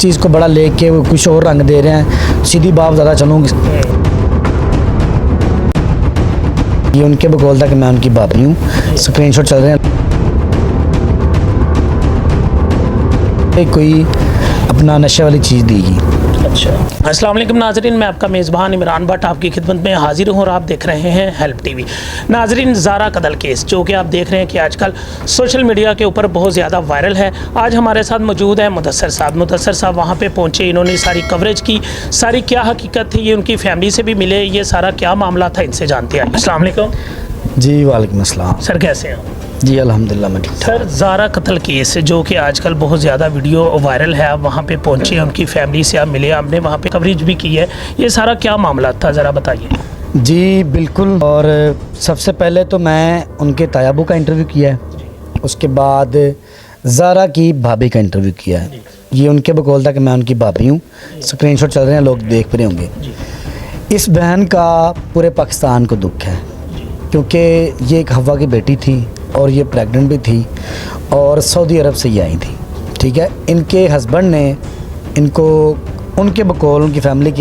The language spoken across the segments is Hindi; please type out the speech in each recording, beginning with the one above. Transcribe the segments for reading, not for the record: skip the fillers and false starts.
चीज़ को बड़ा लेके वो कुछ और रंग दे रहे हैं, सीधी बात ज़्यादा चलूँगी। ये उनके बकौल था कि मैं उनकी भाभी हूँ, स्क्रीनशॉट चल रहे हैं। कोई अपना नशे वाली चीज़ देगी। अच्छा, अस्सलाम वालेकुम नाजरीन, मैं आपका मेज़बान इमरान भट्ट आपकी खिदमत में हाजिर हूँ और आप देख रहे हैं हेल्प टीवी। नाजरीन, ज़ारा कत्ल केस जो कि आप देख रहे हैं कि आजकल सोशल मीडिया के ऊपर बहुत ज़्यादा वायरल है। आज हमारे साथ मौजूद है मुदस्सर साहब। मुदस्सर साहब वहाँ पे पहुँचे, इन्होंने सारी कवरेज की, सारी क्या हकीकत थी, ये उनकी फैमिली से भी मिले, ये सारा क्या मामला था, इनसे जानते हैं। अस्सलाम वालेकुम जी वालेकुम अस्सलाम। सर, कैसे हैं? जी अल्हम्दुलिल्लाह मैं ठीक ठाक। सर, ज़ारा कत्ल केस जो कि आजकल बहुत ज़्यादा वीडियो वायरल है, आप वहाँ पे पहुँचे, उनकी फैमिली से आप मिले, आपने वहाँ पे कवरेज भी की है, ये सारा क्या मामला था, ज़रा बताइए। जी बिल्कुल, और सबसे पहले तो मैं उनके तायाबू का इंटरव्यू किया है, उसके बाद ज़ारा की भाभी का इंटरव्यू किया है। ये उनके बकौल था कि मैं उनकी भाभी हूँ, स्क्रीनशॉट चल रहे हैं, लोग देख रहे होंगे। इस बहन का पूरे पाकिस्तान को दुख है, क्योंकि ये एक हवा की बेटी थी और ये प्रेग्नेंट भी थी और सऊदी अरब से ये आई थी। ठीक है, इनके हस्बैंड ने इनको उनके बकौल उनकी फैमिली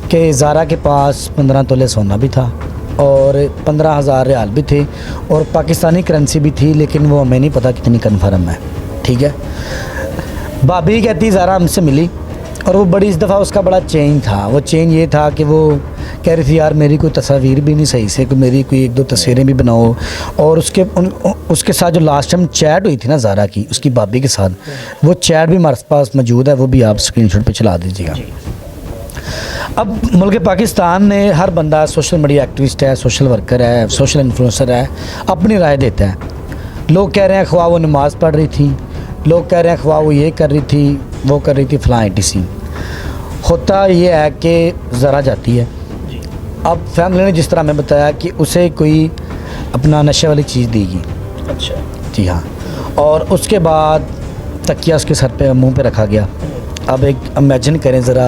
के ज़ारा के पास 15 तोले सोना भी था और 15,000 रियाल भी थे और पाकिस्तानी करेंसी भी थी, लेकिन वो हमें नहीं पता कितनी कन्फर्म है। ठीक है, भाभी कहती ज़ारा हमसे मिली और वो बड़ी, इस दफ़ा उसका बड़ा चेंज था। वो चेंज ये था कि वो कह रही थी यार मेरी कोई तस्वीर भी नहीं सही से, मेरी कोई 1-2 तस्वीरें भी बनाओ। और उसके साथ जो लास्ट टाइम चैट हुई थी ना ज़ारा की, उसकी भाभी के साथ, वो चैट भी हमारे पास मौजूद है, वो भी आप स्क्रीनशॉट पे चला दीजिएगा। अब मुल्क पाकिस्तान ने हर बंदा सोशल मीडिया एक्टिविस्ट है, सोशल वर्कर है, सोशल इन्फ्लुएंसर है, अपनी राय देता है। लोग कह रहे हैं ख्वाह वो नमाज़ पढ़ रही थी, लोग कह रहे हैं ख्वाह वो ये कर रही थी, वो कर रही थी, फलां etc। होता ये है कि ज़रा जाती है। अब फैमिली ने जिस तरह हमें बताया कि उसे कोई अपना नशे वाली चीज़ देगी। अच्छा जी हाँ, और उसके बाद तकिया उसके सर पे मुंह पे रखा गया। अब एक इमेजिन करें ज़रा,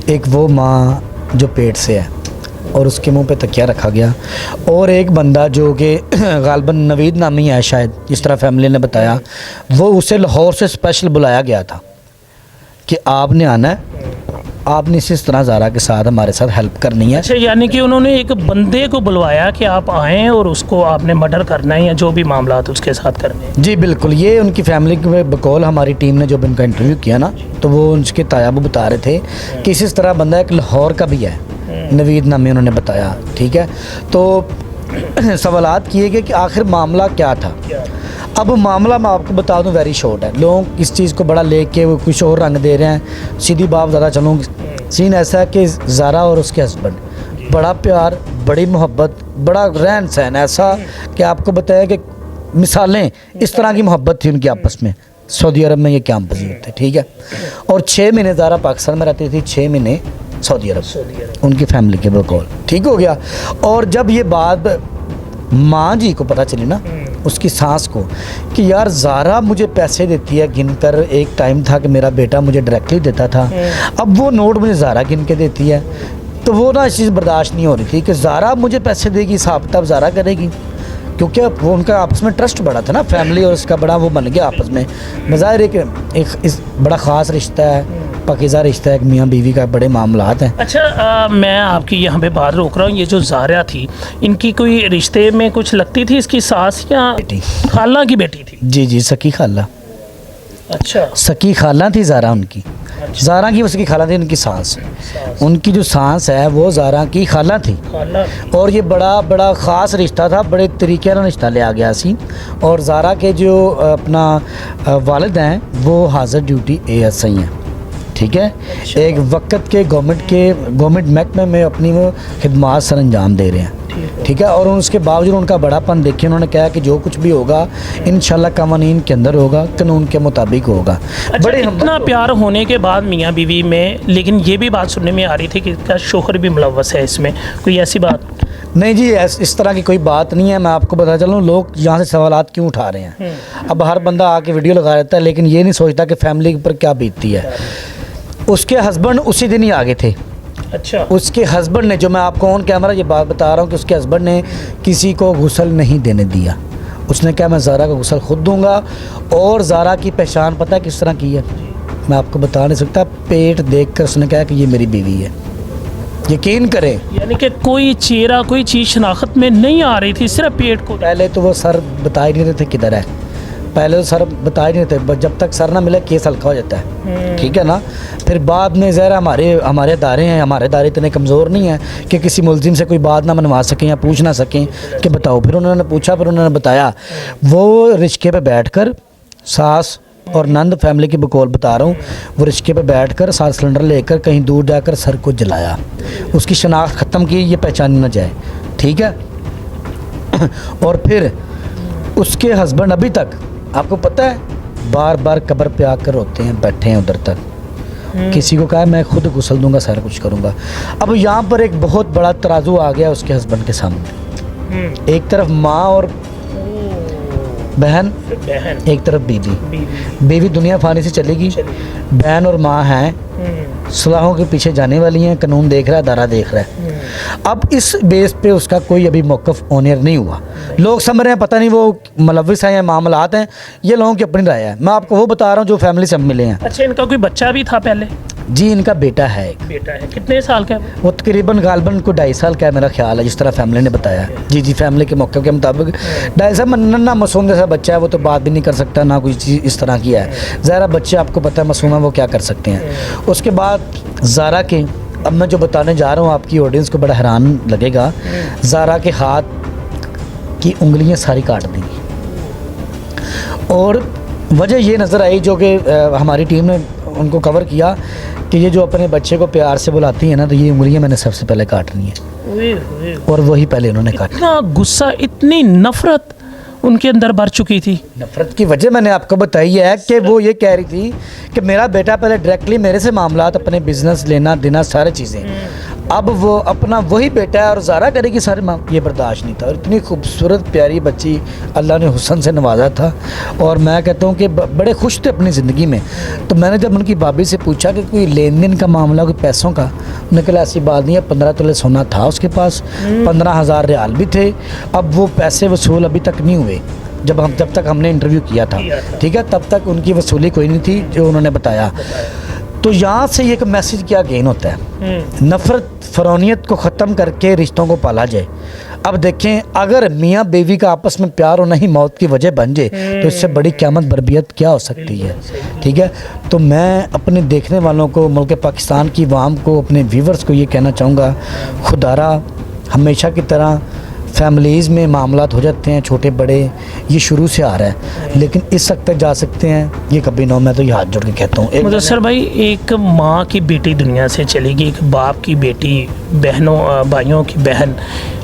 एक वो माँ जो पेट से है और उसके मुंह पे तकिया रखा गया, और एक बंदा जो कि गालबन नवीद नामी है शायद, जिस तरह फैमिली ने बताया, वो उसे लाहौर से स्पेशल बुलाया गया था कि आपने आना है, आपने इस तरह ज़ारा के साथ हमारे साथ हेल्प करनी है। अच्छा, यानी कि उन्होंने एक बंदे को बुलवाया कि आप आएँ और उसको आपने मर्डर करना है या जो भी मामला उसके साथ करने हैं। जी बिल्कुल, ये उनकी फैमिली के बकौल हमारी टीम ने जब उनका इंटरव्यू किया ना, तो वो उनके तायाबू बता रहे थे कि इस तरह बंदा एक लाहौर का भी है, नवीद नामी उन्होंने बताया। ठीक है, तो सवालात किए गए कि आखिर मामला क्या था। अब मामला मैं आपको बता दूं, वेरी शॉर्ट है। लोग इस चीज़ को बड़ा लेके वो कुछ और रंग दे रहे हैं, सीधी बात ज़्यादा चलूँगी। सीन ऐसा है कि ज़ारा और उसके हस्बैंड बड़ा प्यार, बड़ी मोहब्बत, बड़ा रहन सहन ऐसा कि आपको बताया कि मिसालें इस तरह की मोहब्बत थी उनकी आपस में। सऊदी अरब में ये क्या पसीर थे। ठीक है, और 6 महीने ज़ारा पाकिस्तान में रहती थी, 6 महीने सऊदी अरब उनकी फैमिली के बकौल। ठीक हो गया। और जब ये बात माँ जी को पता चली ना, उसकी सास को, कि यार ज़ारा मुझे पैसे देती है गिनकर, एक टाइम था कि मेरा बेटा मुझे डायरेक्टली देता था, अब वो नोट मुझे ज़ारा गिन के देती है, तो वो ना इस चीज़ बर्दाश्त नहीं हो रही थी कि ज़ारा मुझे पैसे देगी, हिसाब किताब ज़ारा करेगी, क्योंकि वो उनका आपस में ट्रस्ट बड़ा था ना, फैमिली और उसका बड़ा वो बन गया आपस में। मज़ाहिर एक इस बड़ा ख़ास रिश्ता है, पाकीज़ा रिश्ता है, एक मियाँ बीवी का, बड़े मामलात हैं। अच्छा, मैं आपकी यहाँ पे बात रोक रहा हूँ, ये जो ज़ारा थी, इनकी कोई रिश्ते में कुछ लगती थी इसकी सास या बेटी, खाला की बेटी थी? जी सकी खाला। अच्छा, सकी खाला थी ज़ारा उनकी। अच्छा। ज़ारा की उसकी खाला थी, उनकी सास, उनकी जो सास है वो ज़ारा की खाला थी। और ये बड़ा ख़ास रिश्ता था, बड़े तरीके से रिश्ता लिया गया सी। और ज़ारा के जो अपना वालिद हैं वो हाज़िर ड्यूटी ASI हैं। ठीक है, एक वक्त के गवर्नमेंट महकमे में अपनी वो खिदमात सर अंजाम दे रहे हैं। ठीक है, और उसके बावजूद उनका बड़ापन देखिए, उन्होंने कहा कि जो कुछ भी होगा इंशाल्लाह कानून के अंदर होगा, कानून के मुताबिक होगा। अच्छा, बड़े इतना प्यार होने के बाद मियाँ बीवी में, लेकिन ये भी बात सुनने में आ रही थी कि इसका शोहर भी मुलव्वस है इसमें, कोई ऐसी बात? नहीं जी, इस तरह की कोई बात नहीं है। मैं आपको बता चलूँ, लोग यहाँ से सवालात क्यों उठा रहे हैं। अब हर बंदा आके वीडियो लगा देता है, लेकिन ये नहीं सोचता कि फैमिली के ऊपर क्या बीतती है। उसके हस्बैंड उसी दिन ही आगे थे। अच्छा, उसके हस्बैंड ने, जो मैं आपको ऑन कैमरा ये बात बता रहा हूँ, कि उसके हस्बैंड ने किसी को गुस्ल नहीं देने दिया। उसने कहा मैं ज़ारा को गुस्ल खुद दूंगा। और ज़ारा की पहचान पता है किस तरह की है? मैं आपको बता नहीं सकता। पेट देखकर उसने कहा कि ये मेरी बीवी है। यकीन करें, यानी कि कोई चेहरा, कोई चीज़ शनाख्त में नहीं आ रही थी, सिर्फ पेट को। पहले तो वो सर बता ही नहीं रहे थे किधर है। पहले तो सर बता ही नहीं थे, जब तक सर ना मिले केस हल्का हो जाता है, ठीक है ना। फिर बाद में ज़रा हमारे अदारे हैं, हमारे अदारे इतने कमज़ोर नहीं हैं कि किसी मुलजिम से कोई बात ना मनवा सकें या पूछ ना सकें कि बताओ। फिर उन्होंने पूछा, फिर उन्होंने बताया। वो रिश्के पे बैठकर, सास और नंद फैमिली की बकौल बता रहा हूँ, वो रिश्के पे बैठकर 7 सिलेंडर लेकर कहीं दूर जाकर सर को जलाया, उसकी शनाख्त ख़त्म की, ये पहचानी ना जाए, ठीक है। और फिर उसके हस्बैंड अभी तक, आपको पता है, बार बार कब्र पे आकर रोते हैं, बैठे हैं उधर तक। किसी को कहा मैं खुद गुस्ल दूंगा, सारा कुछ करूंगा। अब यहाँ पर एक बहुत बड़ा तराजू आ गया उसके हस्बैंड के सामने। एक तरफ माँ और बहन, एक तरफ बीवी। बीवी दुनिया फानी से चलेगी, बहन और माँ हैं, सुलहों के पीछे जाने वाली हैं, कानून देख रहा है, दारा देख रहा है। अब इस बेस पे उसका कोई अभी मौक़िफ़ ऑनियर नहीं हुआ। लोग समझ रहे हैं पता नहीं वो मुलव्विस हैं या मामलात हैं, ये लोगों की अपनी राय है। मैं आपको वो बता रहा हूँ जो फैमिली से हम मिले हैं। अच्छा, इनका कोई बच्चा भी था पहले? जी, इनका बेटा है एक। बेटा है, कितने साल का है? वो तकरीबन गालबन को 2.5 साल का है, मेरा ख्याल है, जिस तरह फैमिली ने बताया। जी, फैमिली के मौके के मुताबिक 2.5 साल नन्ना मासूम जैसा बच्चा है। वो तो बात भी नहीं कर सकता, ना कोई चीज़ इस तरह की है। ज़ारा बच्चे आपको पता है मासूम है, वो क्या कर सकते हैं। उसके बाद ज़ारा के, अब मैं जो बताने जा रहा हूँ आपकी ऑडियंस को बड़ा हैरान लगेगा। ज़ारा के हाथ की उंगलियां सारी काट दी और वजह ये नज़र आई, जो कि हमारी टीम ने उनको कवर किया, कि ये जो अपने बच्चे को प्यार से बुलाती है ना, तो ये उंगलियां मैंने सबसे पहले काटनी है। और वही पहले उन्होंने काटी। इतना गुस्सा, इतनी नफरत उनके अंदर भर चुकी थी। नफरत की वजह मैंने आपको बताई है कि वो ये कह रही थी कि मेरा बेटा पहले डायरेक्टली मेरे से मामलात, अपने बिजनेस लेना देना सारी चीज़ें, अब वो अपना वही बेटा है और ज़ारा करेगी सारे ये बर्दाश्त नहीं था। और इतनी खूबसूरत प्यारी बच्ची अल्लाह ने हुस्न से नवाजा था, और मैं कहता हूँ कि बड़े खुश थे अपनी ज़िंदगी में। तो मैंने जब उनकी भाभी से पूछा कि कोई लेन देन का मामला, कोई पैसों का, उन्होंने कहा ऐसी बात नहीं है, 15 तोले सोना था उसके पास, 15,000 रियाल भी थे। अब वो पैसे वसूल अभी तक नहीं हुए। जब तक हमने इंटरव्यू किया था, ठीक है, तब तक उनकी वसूली कोई नहीं थी, जो उन्होंने बताया। तो यहाँ से एक मैसेज क्या गेन होता है, नफ़रत फ़रौनियत को ख़त्म करके रिश्तों को पाला जाए। अब देखें, अगर मियाँ बीवी का आपस में प्यार होना ही मौत की वजह बन जाए, तो इससे बड़ी क़यामत बरबियत क्या हो सकती है, ठीक है। तो मैं अपने देखने वालों को, मुल्क पाकिस्तान की आवाम को, अपने व्यूवर्स को ये कहना चाहूँगा, खुदारा हमेशा की तरह फैमिलीज़ में मामलात हो जाते हैं छोटे बड़े, ये शुरू से आ रहा है, लेकिन इस वक्त तक जा सकते हैं, ये कभी ना। मैं तो ये हाथ जोड़ के कहता हूँ। मुदस्सर भाई, एक माँ की बेटी दुनिया से चली गई, एक बाप की बेटी, बहनों भाइयों की बहन,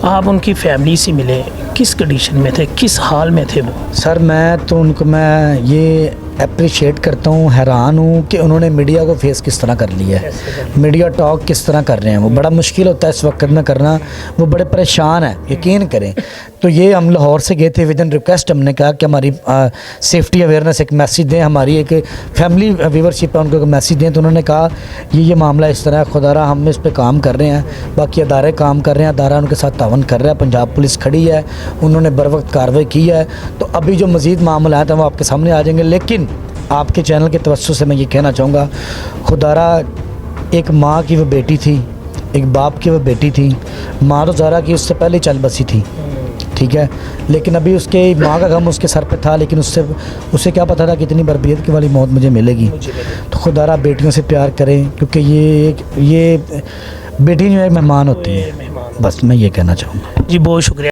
आप उनकी फैमिली से मिले, किस कंडीशन में थे, किस हाल में थे वो? सर मैं तो उनको, मैं ये अप्रिशिएट करता हूँ, हैरान हूँ कि उन्होंने मीडिया को फेस किस तरह कर लिया है, मीडिया टॉक किस तरह कर रहे हैं। वो बड़ा मुश्किल होता है इस वक्त में करना, वो बड़े परेशान हैं, यकीन करें। तो ये हम लाहौर से गए थे विद इन रिक्वेस्ट, हमने कहा कि हमारी सेफ्टी अवेयरनेस एक मैसेज दें, हमारी एक फैमिली व्यूवरशिप है, उनको एक मैसेज दें। तो उन्होंने कहा ये मामला इस तरह है, खुदारा हम इस पर काम कर रहे हैं, बाकी अदारे काम कर रहे हैं, अदारा उनके साथ तावन कर रहा है, पंजाब पुलिस खड़ी है, उन्होंने बर वक्त कार्रवाई की है। तो अभी जो मज़ीद मामला है वो आपके सामने आ जाएंगे। लेकिन आपके चैनल के तवज्जो से मैं ये कहना चाहूँगा, खुदारा एक माँ की वो बेटी थी, एक बाप की वो बेटी थी। माँ तो ज़ारा की उससे पहले चल बसी थी, ठीक है, लेकिन अभी उसके माँ का गम उसके सर पे था, लेकिन उसे क्या पता था कि इतनी बर्बियत की वाली मौत मुझे मिलेगी। तो खुदारा बेटियों से प्यार करें, क्योंकि ये बेटी जो है मेहमान होती है। बस मैं ये कहना चाहूँगा। जी, बहुत शुक्रिया।